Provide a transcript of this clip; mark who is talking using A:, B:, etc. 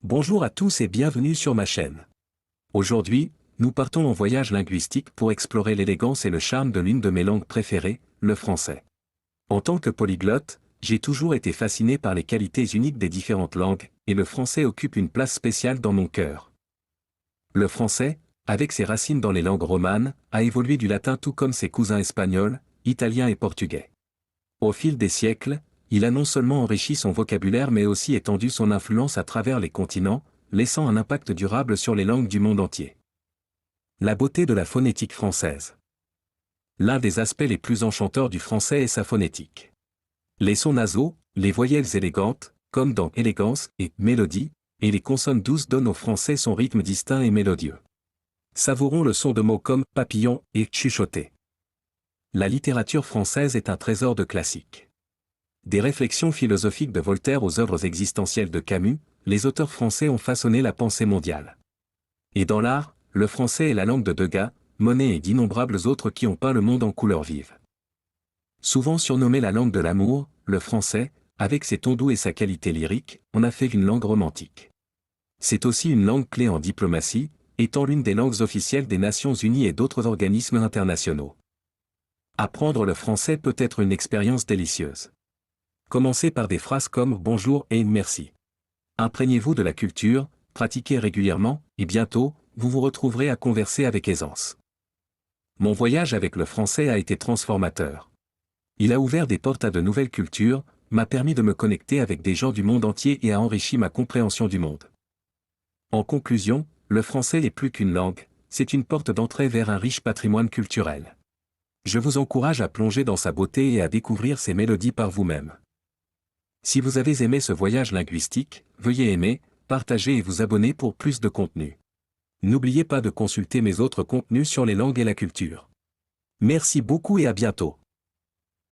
A: Bonjour à tous et bienvenue sur ma chaîne. Aujourd'hui, nous partons en voyage linguistique pour explorer l'élégance et le charme de l'une de mes langues préférées, le français. En tant que polyglotte, j'ai toujours été fasciné par les qualités uniques des différentes langues, et le français occupe une place spéciale dans mon cœur. Le français, avec ses racines dans les langues romanes, a évolué du latin tout comme ses cousins espagnols, italiens et portugais. Au fil des siècles, il a non seulement enrichi son vocabulaire mais aussi étendu son influence à travers les continents, laissant un impact durable sur les langues du monde entier. La beauté de la phonétique française. L'un des aspects les plus enchanteurs du français est sa phonétique. Les sons nasaux, les voyelles élégantes, comme dans élégance et mélodie, et les consonnes douces donnent au français son rythme distinct et mélodieux. Savourons le son de mots comme papillon et chuchoter. La littérature française est un trésor de classiques. Des réflexions philosophiques de Voltaire aux œuvres existentielles de Camus, les auteurs français ont façonné la pensée mondiale. Et dans l'art, le français est la langue de Degas, Monet et d'innombrables autres qui ont peint le monde en couleurs vives. Souvent surnommé la langue de l'amour, le français, avec ses tons doux et sa qualité lyrique, en a fait une langue romantique. C'est aussi une langue clé en diplomatie, étant l'une des langues officielles des Nations Unies et d'autres organismes internationaux. Apprendre le français peut être une expérience délicieuse. Commencez par des phrases comme bonjour et merci. Imprégnez-vous de la culture, pratiquez régulièrement, et bientôt, vous vous retrouverez à converser avec aisance. Mon voyage avec le français a été transformateur. Il a ouvert des portes à de nouvelles cultures, m'a permis de me connecter avec des gens du monde entier et a enrichi ma compréhension du monde. En conclusion, le français n'est plus qu'une langue, c'est une porte d'entrée vers un riche patrimoine culturel. Je vous encourage à plonger dans sa beauté et à découvrir ses mélodies par vous-même. Si vous avez aimé ce voyage linguistique, veuillez aimer, partager et vous abonner pour plus de contenu. N'oubliez pas de consulter mes autres contenus sur les langues et la culture. Merci beaucoup et à bientôt.